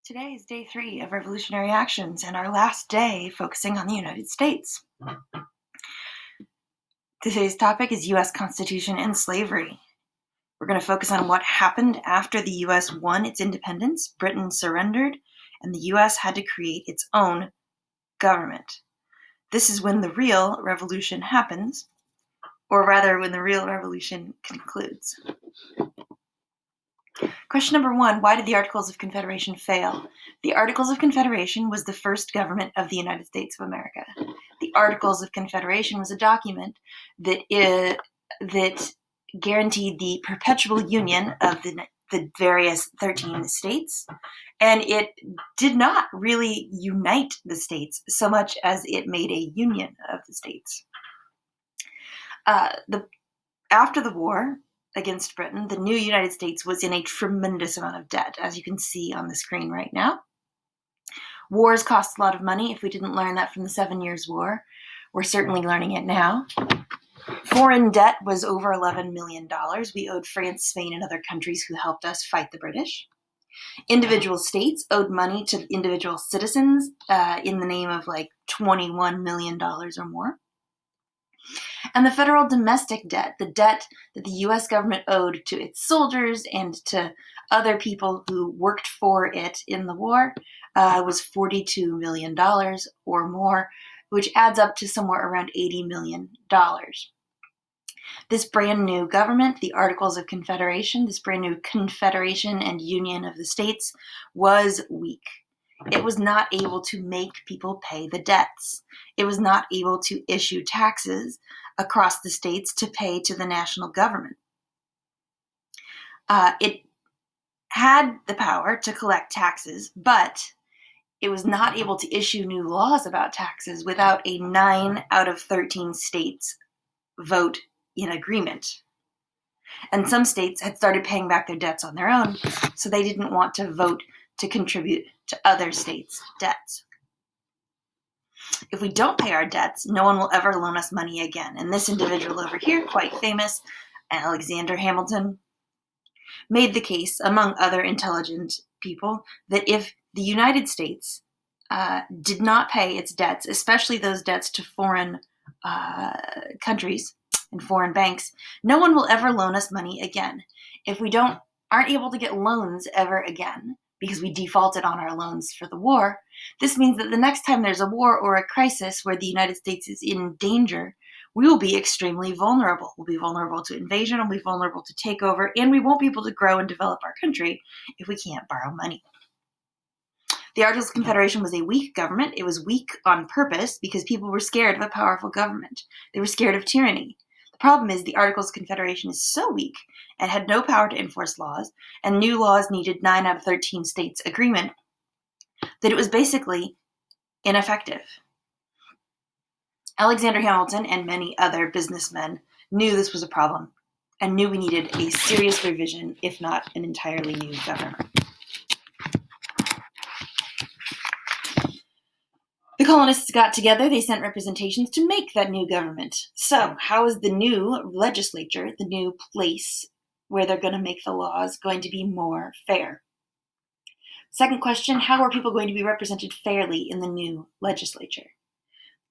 Today is day 3 of Revolutionary Actions and our last day focusing on the United States. Today's topic is U.S. Constitution and slavery. We're going to focus on what happened after the U.S. won its independence, Britain surrendered, and the U.S. had to create its own government. This is when the real revolution happens, or rather when the real revolution concludes. Question number 1, why did the Articles of Confederation fail? The Articles of Confederation was the first government of the United States of America. The Articles of Confederation was a document that guaranteed the perpetual union of the various 13 states, and it did not really unite the states so much as it made a union of the states. After the war against Britain, the new United States was in a tremendous amount of debt, as you can see on the screen right now. Wars cost a lot of money. If we didn't learn that from the 7 Years' War, we're certainly learning it now. Foreign debt was over $11 million. We owed France, Spain, and other countries who helped us fight the British. Individual states owed money to individual citizens in the name of like $21 million or more. And the federal domestic debt, the debt that the U.S. government owed to its soldiers and to other people who worked for it in the war, was $42 million or more, which adds up to somewhere around $80 million. This brand new government, the Articles of Confederation, this brand new confederation and union of the states, was weak. It was not able to make people pay the debts. It was not able to issue taxes across the states to pay to the national government. It had the power to collect taxes, but it was not able to issue new laws about taxes without a 9 out of 13 states vote in agreement. And some states had started paying back their debts on their own, so they didn't want to vote to contribute to other states' debts. If we don't pay our debts, no one will ever loan us money again. And this individual over here, quite famous, Alexander Hamilton, made the case, among other intelligent people, that if the United States did not pay its debts, especially those debts to foreign countries and foreign banks, no one will ever loan us money again. If we aren't able to get loans ever again, because we defaulted on our loans for the war, this means that the next time there's a war or a crisis where the United States is in danger, we will be extremely vulnerable. We'll be vulnerable to invasion, we'll be vulnerable to takeover, and we won't be able to grow and develop our country if we can't borrow money. The Articles of Confederation was a weak government. It was weak on purpose because people were scared of a powerful government. They were scared of tyranny. The problem is the Articles of Confederation is so weak and had no power to enforce laws, and new laws needed 9 out of 13 states' agreement, that it was basically ineffective. Alexander Hamilton and many other businessmen knew this was a problem and knew we needed a serious revision, if not an entirely new government. The colonists got together, they sent representations to make that new government. So, how is the new legislature, the new place where they're going to make the laws, going to be more fair? Second question, how are people going to be represented fairly in the new legislature?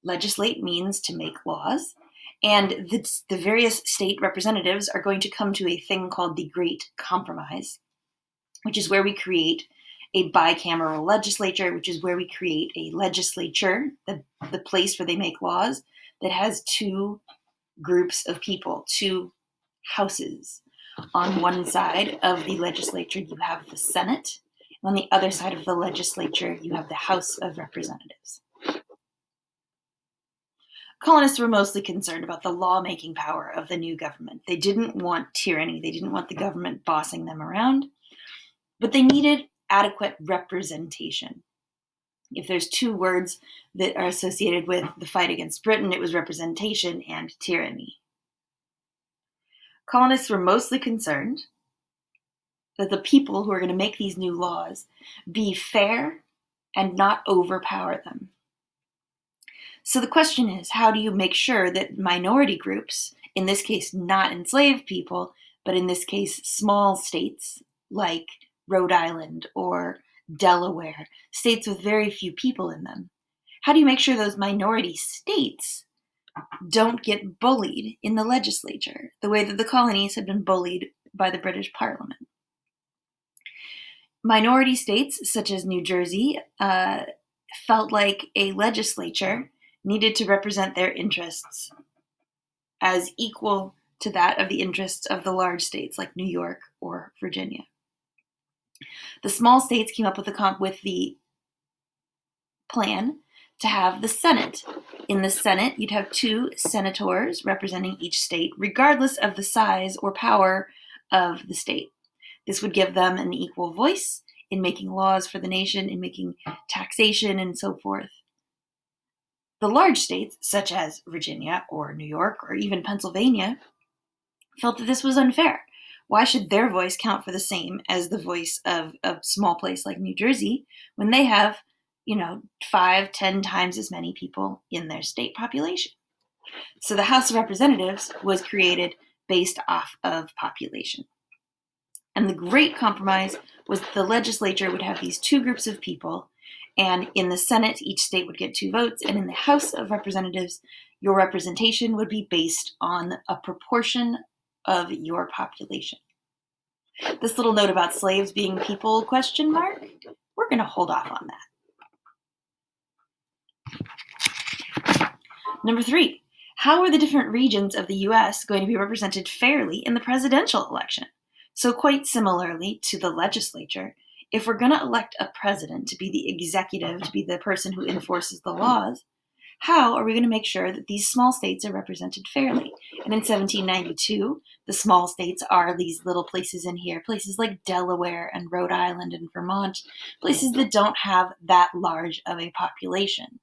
Legislate means to make laws, and the various state representatives are going to come to a thing called the Great Compromise, which is where we create a bicameral legislature, which is where we create a legislature, the place where they make laws, that has 2 groups of people, 2 houses. On one side of the legislature, you have the Senate. And on the other side of the legislature, you have the House of Representatives. Colonists were mostly concerned about the lawmaking power of the new government. They didn't want tyranny. They didn't want the government bossing them around. But they needed adequate representation. If there's 2 words that are associated with the fight against Britain, it was representation and tyranny. Colonists were mostly concerned that the people who are going to make these new laws be fair and not overpower them. So the question is, how do you make sure that minority groups, in this case not enslaved people, but in this case small states like Rhode Island or Delaware, states with very few people in them? How do you make sure those minority states don't get bullied in the legislature the way that the colonies had been bullied by the British Parliament? Minority states, such as New Jersey, felt like a legislature needed to represent their interests as equal to that of the interests of the large states like New York or Virginia. The small states came up with the plan to have the Senate. In the Senate, you'd have 2 senators representing each state, regardless of the size or power of the state. This would give them an equal voice in making laws for the nation, in making taxation, and so forth. The large states, such as Virginia or New York or even Pennsylvania, felt that this was unfair. Why should their voice count for the same as the voice of a small place like New Jersey when they have, 5-10 times as many people in their state population? So the House of Representatives was created based off of population. And the great compromise was that the legislature would have these 2 groups of people, and in the Senate, each state would get 2 votes, and in the House of Representatives, your representation would be based on a proportion of your population. This little note about slaves being people, we're going to hold off on that. Number 3, how are the different regions of the U.S. going to be represented fairly in the presidential election? So quite similarly to the legislature, if we're going to elect a president to be the executive, to be the person who enforces the laws, how are we going to make sure that these small states are represented fairly? And in 1792, the small states are these little places in here, places like Delaware and Rhode Island and Vermont, places that don't have that large of a population.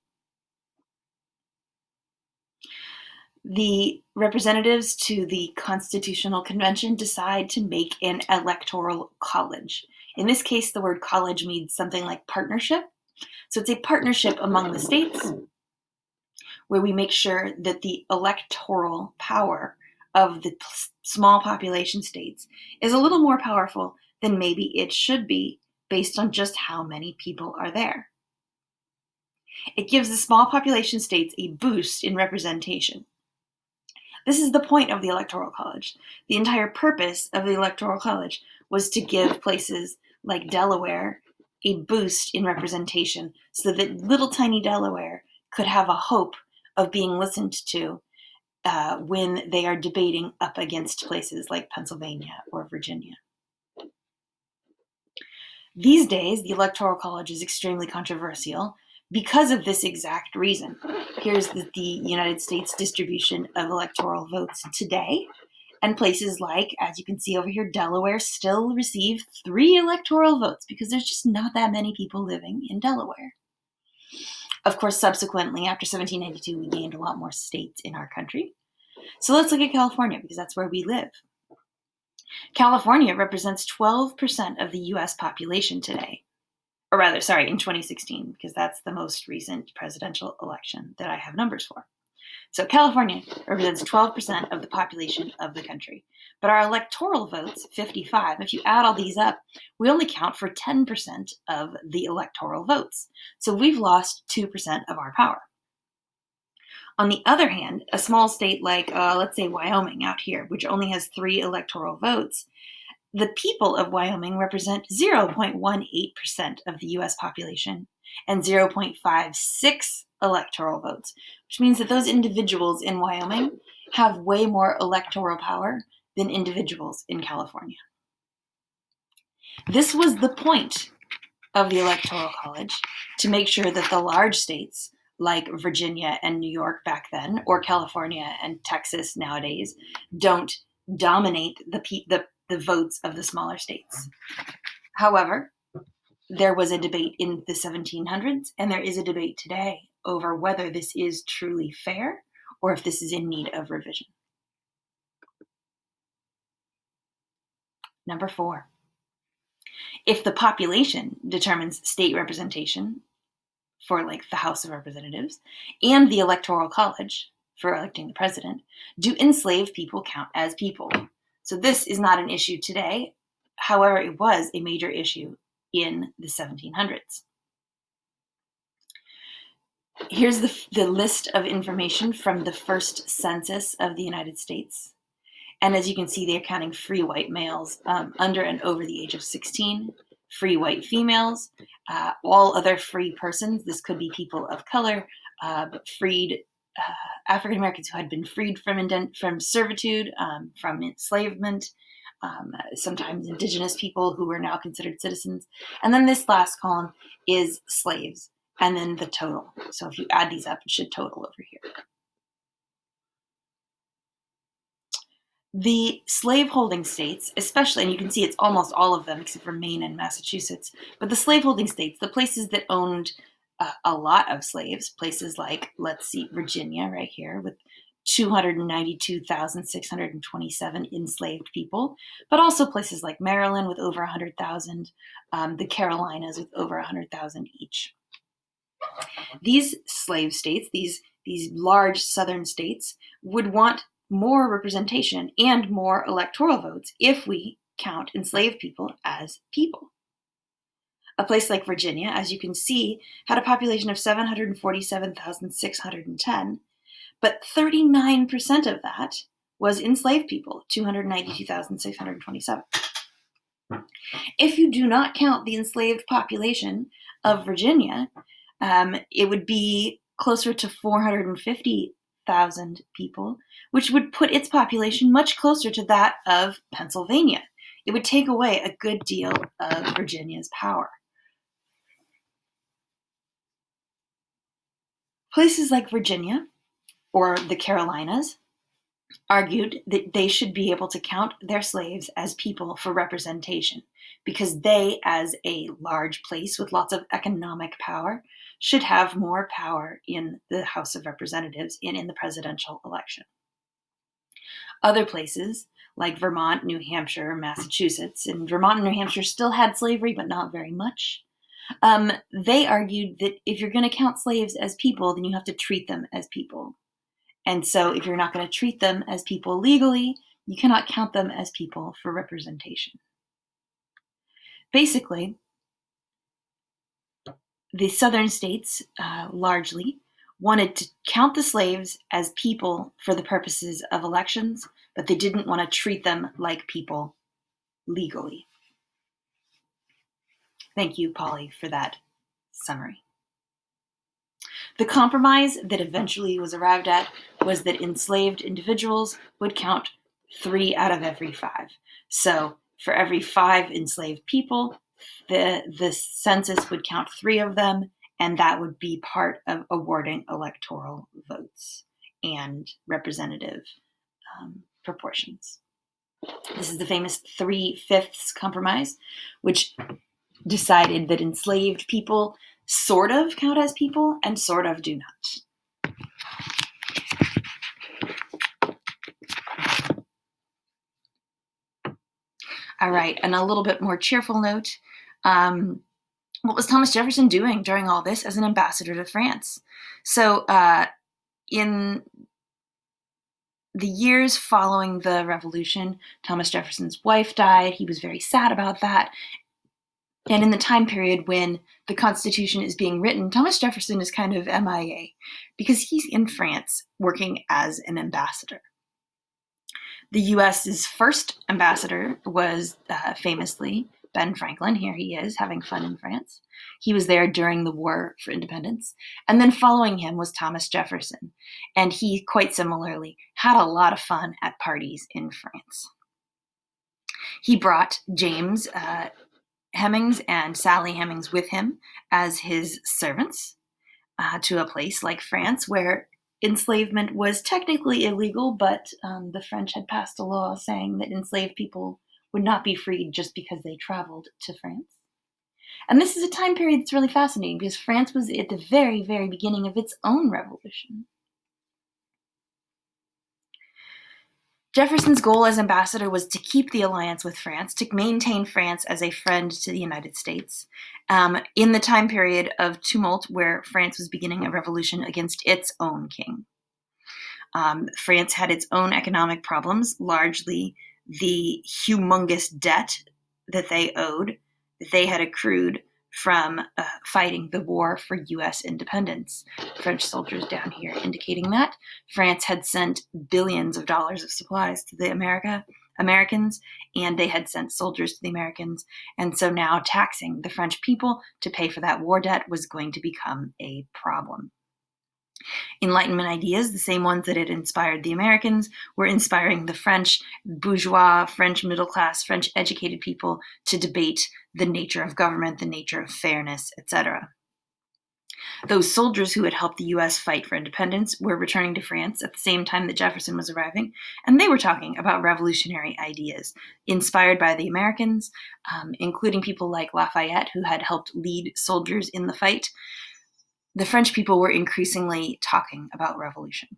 The representatives to the Constitutional Convention decide to make an electoral college. In this case, the word college means something like partnership. So it's a partnership among the states where we make sure that the electoral power of the small population states is a little more powerful than maybe it should be based on just how many people are there. It gives the small population states a boost in representation. This is the point of the Electoral College. The entire purpose of the Electoral College was to give places like Delaware a boost in representation so that little tiny Delaware could have a hope of being listened to when they are debating up against places like Pennsylvania or Virginia. These days, the Electoral College is extremely controversial because of this exact reason. Here's the United States distribution of electoral votes today. And places like, as you can see over here, Delaware still receive 3 electoral votes because there's just not that many people living in Delaware. Of course, subsequently, after 1792, we gained a lot more states in our country. So let's look at California because that's where we live. California represents 12% of the U.S. population today. Or rather, in 2016, because that's the most recent presidential election that I have numbers for. So California represents 12% of the population of the country. But our electoral votes, 55, if you add all these up, we only count for 10% of the electoral votes. So we've lost 2% of our power. On the other hand, a small state like, let's say Wyoming out here, which only has 3 electoral votes, the people of Wyoming represent 0.18% of the U.S. population and 0.56 electoral votes, which means that those individuals in Wyoming have way more electoral power than individuals in California. This was the point of the Electoral College, to make sure that the large states like Virginia and New York back then, or California and Texas nowadays, don't dominate the votes of the smaller states. However, there was a debate in the 1700s, and there is a debate today over whether this is truly fair or if this is in need of revision. Number 4, if the population determines state representation for like the House of Representatives and the Electoral College for electing the president, do enslaved people count as people? So this is not an issue today. However, it was a major issue in the 1700s. Here's the list of information from the first census of the United States. And as you can see, they're counting free white males under and over the age of 16, free white females, all other free persons. This could be people of color, freed African Americans who had been freed from servitude, from enslavement, sometimes indigenous people who were now considered citizens. And then this last column is slaves, and then the total. So if you add these up, it should total over here. The slaveholding states, especially, and you can see it's almost all of them except for Maine and Massachusetts, but the slaveholding states, the places that owned a lot of slaves, places like, let's see, Virginia right here with 292,627 enslaved people, but also places like Maryland with over 100,000, the Carolinas with over 100,000 each. These slave states, these large southern states, would want more representation and more electoral votes if we count enslaved people as people. A place like Virginia, as you can see, had a population of 747,610, but 39% of that was enslaved people, 292,627. If you do not count the enslaved population of Virginia, it would be closer to 450,000 people, which would put its population much closer to that of Pennsylvania. It would take away a good deal of Virginia's power. Places like Virginia or the Carolinas argued that they should be able to count their slaves as people for representation because they, as a large place with lots of economic power, should have more power in the House of Representatives and in the presidential election. Other places like Vermont, New Hampshire, Massachusetts, and Vermont and New Hampshire still had slavery, but not very much. They argued that if you're going to count slaves as people, then you have to treat them as people. And so if you're not going to treat them as people legally, you cannot count them as people for representation. Basically, the southern states largely wanted to count the slaves as people for the purposes of elections, but they didn't want to treat them like people legally. Thank you, Polly, for that summary. The compromise that eventually was arrived at was that enslaved individuals would count 3 out of every 5. So for every 5 enslaved people, the census would count 3 of them, and that would be part of awarding electoral votes and representative proportions. This is the famous 3/5 compromise, which decided that enslaved people sort of count as people and sort of do not. All right, and a little bit more cheerful note. What was Thomas Jefferson doing during all this as an ambassador to France? So in the years following the Revolution, Thomas Jefferson's wife died. He was very sad about that. And in the time period when the Constitution is being written, Thomas Jefferson is kind of MIA because he's in France working as an ambassador. The U.S.'s first ambassador was famously Ben Franklin. Here he is having fun in France. He was there during the War for Independence. And then following him was Thomas Jefferson. And he, quite similarly, had a lot of fun at parties in France. He brought James Hemings and Sally Hemings with him as his servants to a place like France where enslavement was technically illegal, but the French had passed a law saying that enslaved people would not be freed just because they traveled to France. And this is a time period that's really fascinating because France was at the very, very beginning of its own revolution. Jefferson's goal as ambassador was to keep the alliance with France, to maintain France as a friend to the United States in the time period of tumult where France was beginning a revolution against its own king. France had its own economic problems, largely the humongous debt that they owed, that they had accrued from fighting the war for U.S. independence. French soldiers down here indicating that France had sent billions of dollars of supplies to the Americans, and they had sent soldiers to the Americans. And so now taxing the French people to pay for that war debt was going to become a problem. Enlightenment ideas, the same ones that had inspired the Americans, were inspiring the French bourgeois, French middle class, French educated people to debate the nature of government, the nature of fairness, etc. Those soldiers who had helped the U.S. fight for independence were returning to France at the same time that Jefferson was arriving, and they were talking about revolutionary ideas inspired by the Americans, including people like Lafayette, who had helped lead soldiers in the fight. The French people were increasingly talking about revolution.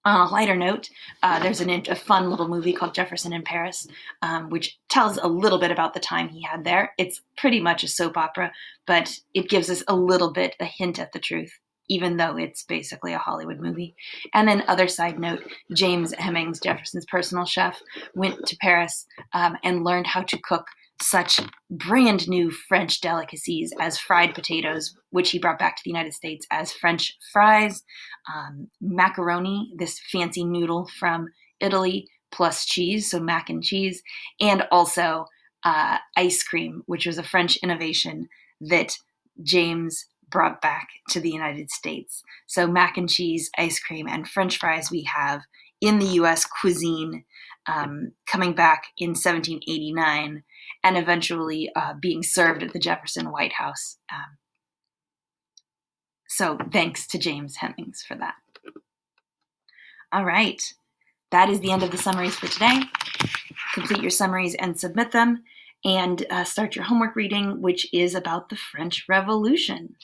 On a lighter note, there's a fun little movie called Jefferson in Paris, which tells a little bit about the time he had there. It's pretty much a soap opera, but it gives us a hint at the truth, even though it's basically a Hollywood movie. And then other side note, James Hemings, Jefferson's personal chef, went to Paris and learned how to cook such brand new French delicacies as fried potatoes, which he brought back to the United States as French fries, macaroni, this fancy noodle from Italy, plus cheese, so mac and cheese, and also ice cream, which was a French innovation that James brought back to the United States. So mac and cheese, ice cream, and French fries we have in the U.S. cuisine coming back in 1789 and eventually being served at the Jefferson White House. So thanks to James Hemings for that. All right, that is the end of the summaries for today. Complete your summaries and submit them, and start your homework reading, which is about the French Revolution.